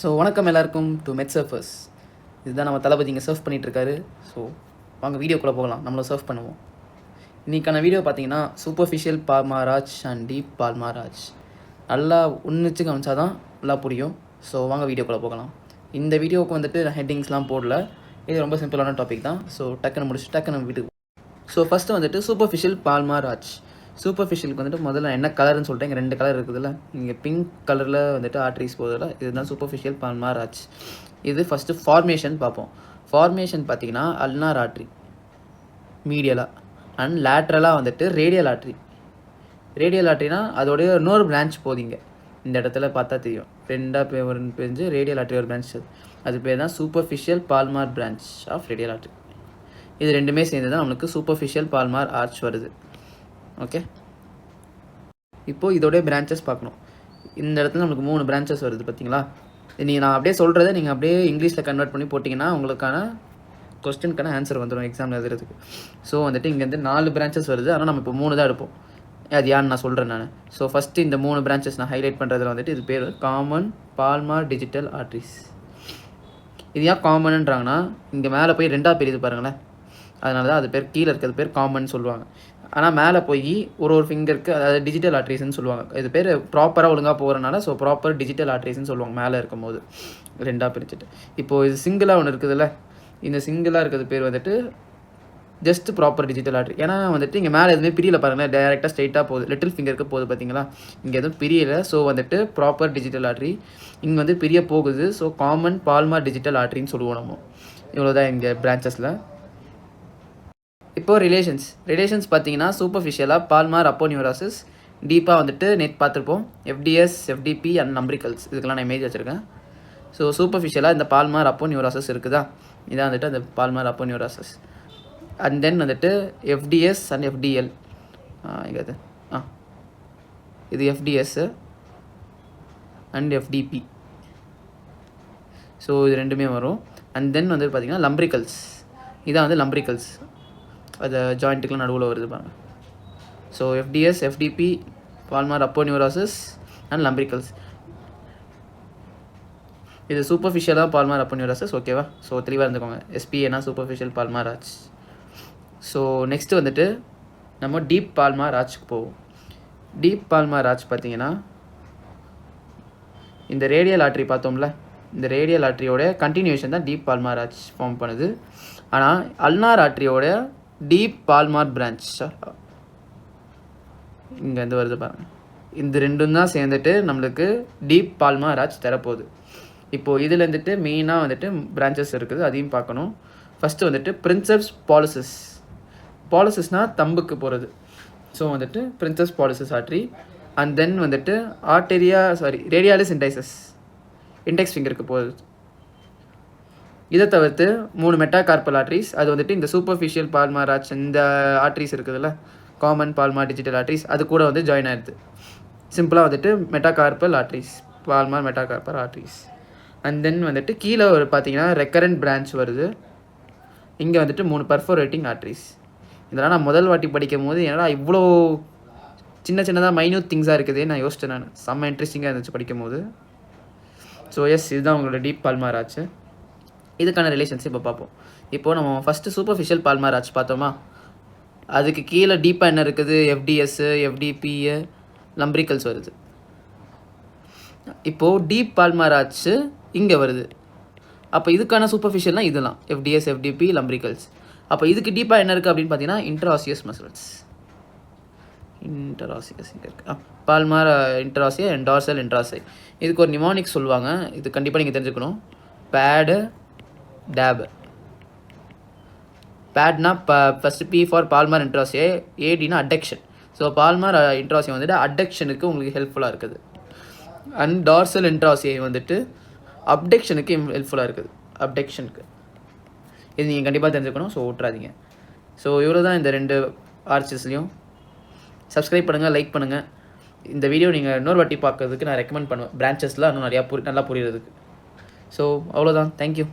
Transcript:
So வணக்கம் எல்லாருக்கும் to மெட் சர்ஃபர்ஸ். இதுதான் நம்ம தளபதி இங்கே சர்ஃப் பண்ணிகிட்ருக்காரு. ஸோ வாங்க வீடியோக்குள்ளே போகலாம், நம்மளும் சர்ஃப் பண்ணுவோம். இன்றைக்கான வீடியோ பார்த்தீங்கன்னா சூப்பர்ஃபிஷியல் பால்மாராஜ் அண்ட் டீப் பால்மாராஜ். நல்லா உன்னிச்சு கவனிச்சா தான் நல்லா புரியும். ஸோ வாங்க வீடியோக்குள்ளே போகலாம். இந்த வீடியோவுக்கு வந்துட்டு ஹெட்டிங்ஸ்லாம் போடல, இது ரொம்ப சிம்பிளான டாபிக் தான். ஸோ டக்குன்னு முடிச்சு டக்குன்னு வீட்டுக்கு. ஸோ ஃபஸ்ட்டு வந்துட்டு சூப்பர்ஃபிஷியல் பால்மாராஜ். சூப்பர்ஃபிஷியலுக்கு வந்துட்டு முதல்ல என்ன கலர்னு சொல்லிட்டு இங்கே 2 கலர் இருக்குதுல்ல, இங்கே பிங்க் கலரில் வந்துட்டு ஆர்ட்ரிஸ் போதில் இதுதான் சூப்பர்ஃபிஷியல் பால்மாராஜ். இது ஃபஸ்ட்டு ஃபார்மேஷன் பார்ப்போம். ஃபார்மேஷன் பார்த்தீங்கன்னா அல்னார் ஆர்ட்ரி மீடியலாக அண்ட் லேட்ரலாக வந்துட்டு ரேடியல் ஆர்ட்ரி. ரேடியல் ஆர்ட்ரினா அதோடைய இன்னொரு பிரான்ச் போதிங்க, இந்த இடத்துல பார்த்தா தெரியும், 2 பிரிஞ்சு ரேடியல் ஆர்ட்ரி ஒரு பிரான்ச், அது பேர் தான் superficial palmar branch of radial artery. இது ரெண்டுமே சேர்ந்து தான் நம்மளுக்கு சூப்பர்ஃபிஷியல் பால்மார் ஆர்ச் வருது. ஓகே, இப்போது இதோடைய பிரான்ச்சஸ் பார்க்கணும். இந்த இடத்துல நம்மளுக்கு 3 பிரான்ச்சஸ் வருது பார்த்தீங்களா. நீங்கள் நான் அப்படியே சொல்கிறத நீங்கள் அப்படியே இங்கிலீஷில் கன்வெர்ட் பண்ணி போட்டிங்கன்னா உங்களுக்கான கொஸ்டினுக்கான ஆன்சர் வந்துடும் எக்ஸாமில் எழுதுறதுக்கு. ஸோ வந்துட்டு இங்கேருந்து 4 பிரான்ச்சஸ் வருது, ஆனால் நம்ம இப்போ 3 தான் எடுப்போம். அது யான்னு நான் சொல்கிறேன் நான். ஸோ ஃபஸ்ட்டு இந்த 3 பிரான்ச்சஸ் நான் ஹைலைட் பண்ணுறதுல வந்துட்டு இது பேர் காமன் பால்மார் டிஜிட்டல் ஆர்ட்ரிஸ். இது ஏன் காமன்ன்றாங்கன்னா இங்கே மேலே போய் 2ஆக பிரியுது பாருங்களேன், அதனால தான் அது பேர், கீழே இருக்கிறது பேர் காமன் சொல்லுவாங்க. ஆனால் மேலே போய் ஒரு ஃபிங்கருக்கு அதாவது டிஜிட்டல் ஆர்ட்ரிஸ்ன்னு சொல்லுவாங்க. இது பேர் ப்ராப்பராக ஒழுங்காக போகிறனால ஸோ ப்ராப்பர் டிஜிட்டல் ஆர்ட்ரிஸ்ன்னு சொல்லுவாங்க மேலே இருக்கும்போது 2ஆக பிரிச்சுட்டு. இப்போது இது சிங்கிளாக ஒன்று இருக்குதுல்ல, இந்த சிங்கிளாக இருக்கிறது பேர் வந்துட்டு ஜஸ்ட் ப்ராப்பர் டிஜிட்டல் ஆர்ட்ரி. ஏன்னா வந்துட்டு இங்கே மேலே எதுவுமே பிரியல பாருங்களேன், டைரெக்டாக ஸ்ட்ரைட்டாக போகுது, லிட்டில் ஃபிங்கருக்கு போகுது பார்த்தீங்களா, இங்கே எதுவும் பிரியலை. ஸோ வந்துட்டு ப்ராப்பர் டிஜிட்டல் ஆர்ட்ரி இங்கே வந்து பிரிய போகுது. ஸோ காமன் பால்மார் டிஜிட்டல் ஆர்ட்ரின்னு சொல்லுவோம் நம்ம. இவ்வளோதான் இங்கே பிரான்ச்சஸில். இப்போது ரிலேஷன்ஸ் பார்த்தீங்கன்னா சூப்பர்ஃபிஷியலாக பால்மார் அப்போனியூராசிஸ், டீப்பாக வந்துட்டு நெட் பார்த்துருப்போம் எஃப்டிஎஸ், எஃப்டிபி அண்ட் நம்ப்ரிக்கல்ஸ், இதுக்கெல்லாம் நான் இமேஜ் வச்சுருக்கேன். ஸோ சூப்பர்ஃபிஷியலாக இந்த பால்மார் அப்போனியூராசிஸ் இருக்குதா, இதான் வந்துட்டு அந்த பால்மார் அப்போனியூராசிஸ். அண்ட் தென் வந்துட்டு எஃப்டிஎஸ் அண்ட் எஃப்டிஎல், இங்கே இது எஃப்டிஎஸ் அண்ட் எஃப்டிபி. ஸோ இது ரெண்டுமே வரும். அண்ட் தென் வந்து பார்த்திங்கன்னா லம்ப்ரிக்கல்ஸ், இதான் வந்து லம்ப்ரிக்கல்ஸ், அது ஜாயிண்ட்டுக்குலாம் நடுவில் வருது பாருங்கள். So FDS, FDP, palmar aponeurosis and lumbricals. இது சூப்பர்ஃபிஷியலாக பால்மார் அப்போனியூராசிஸ். ஓகேவா, ஸோ தெளிவாக இருந்துக்கோங்க. எஸ்பிஏனா superficial palmar arch. So next வந்துட்டு நம்ம டீப் பால்மார் ஆர்ச்சுக்கு போவோம். டீப் பால்மார் ஆர்ச் பார்த்தீங்கன்னா இந்த ரேடியல் ஆர்ட்ரி பார்த்தோம்ல, இந்த ரேடியல் ஆர்ட்ரியோட கண்டினியூஷன் தான் டீப் பால்மார் ஆர்ச் ஃபார்ம் பண்ணுது. ஆனால் அல்னார் ஆர்ட்ரியோட டீப் பால்மார் பிரான்ச் இங்கேருந்து வருது பாருங்கள். இந்த ரெண்டும் தான் சேர்ந்துட்டு நம்மளுக்கு டீப் பால்மார் ஆர்ச் தரப்போகுது. இப்போது இதில் வந்துட்டு மெயினாக வந்துட்டு பிரான்ச்சஸ் இருக்குது, அதையும் பார்க்கணும். ஃபஸ்ட்டு வந்துட்டு பிரின்சப்ஸ் பாலிசிஸ். பாலிசிஸ்னால் தம்புக்கு போகிறது. ஸோ வந்துட்டு princess policies artery. And then வந்துட்டு ரேடியாலிஸ் இண்டெக்ஸ் ஃபிங்கருக்கு போகுது. இதை தவிர்த்து 3 மெட்டாகார்பல் ஆர்ட்ரிஸ், அது வந்துட்டு இந்த சூப்பர்ஃபிஷியல் பால்மார் ஆர்ச், இந்த ஆர்ட்ரிஸ் இருக்குதுல்ல காமன் பால்மார் டிஜிட்டல் ஆர்ட்ரிஸ், அது கூட வந்து ஜாயின் ஆகிடுது. சிம்பிளாக வந்துட்டு metacarpal arteries, palmar metacarpal arteries. And then வந்துட்டு கீழே ஒரு பார்த்தீங்கன்னா ரெக்கரண்ட் பிரான்ச் வருது. இங்கே வந்துட்டு 3 பர்ஃபோரேட்டிங் ஆர்ட்ரிஸ். இதெல்லாம் நான் முதல் வாட்டி படிக்கும் போது ஏன்னா இவ்வளோ சின்னதாக மைன்யூட் திங்ஸாக இருக்குது நான் யோசிச்சேன். நான் செம்ம இன்ட்ரெஸ்டிங்காக இருந்துச்சு படிக்கும் போது. ஸோ எஸ், இதுதான் உங்களோட டீப் பால்மார் ஆர்ச். இதுக்கான ரிலேஷன்ஸ் இப்போ பார்ப்போம். இப்போது நம்ம ஃபஸ்ட்டு சூப்பர்ஃபிஷியல் பால்மார் ஆர்ச் பார்த்தோமா, அதுக்கு கீழே டீப்பாக என்ன இருக்குது, எஃப்டிஎஸ், எஃப்டிபி, லம்ப்ரிக்கல்ஸ் வருது. இப்போது டீப் பால்மார் ஆர்ச் இங்கே வருது. அப்போ இதுக்கான சூப்பர்ஃபிஷியல்னால் இதெல்லாம் எஃப்டிஎஸ், எஃப்டிபி, லம்ப்ரிக்கல்ஸ். அப்போ இதுக்கு டீப்பாக என்ன இருக்குது அப்படின்னு பார்த்தீங்கன்னா இன்டராசியஸ் மசில்ஸ். இன்டராசியஸ் இங்கே இருக்குது, palmar interossei and dorsal interossei. இதுக்கு ஒரு நிமானிக் சொல்லுவாங்க, இது கண்டிப்பாக நீங்கள் தெரிஞ்சுக்கணும். Pad, dab. பேட்னா first P for palmar interossei, ஏடினா அடெக்ஷன். ஸோ பால்மார் இன்ட்ராசியை வந்துட்டு அடெக்ஷனுக்கு உங்களுக்கு ஹெல்ப்ஃபுல்லாக இருக்குது. அண்ட் டார்சல் இன்ட்ராசியை வந்துட்டு அப்டெக்ஷனுக்கு ஹெல்ப்ஃபுல்லாக இருக்குது, அப்டெக்ஷனுக்கு. இது நீங்கள் கண்டிப்பாக தெரிஞ்சுக்கணும், ஸோ விட்றாதீங்க. ஸோ இவ்வளோ தான் இந்த 2 ஆர்ச்சஸ்லையும். சப்ஸ்கிரைப் பண்ணுங்கள், லைக் பண்ணுங்கள். இந்த வீடியோ நீங்கள் இன்னொரு வாட்டி பார்க்கறதுக்கு நான் ரெக்கமெண்ட் பண்ணுவேன், பிரான்ச்சஸ்லாம் இன்னும் நிறையா நல்லா புரியுறதுக்கு. ஸோ அவ்வளோதான், தேங்க்யூ.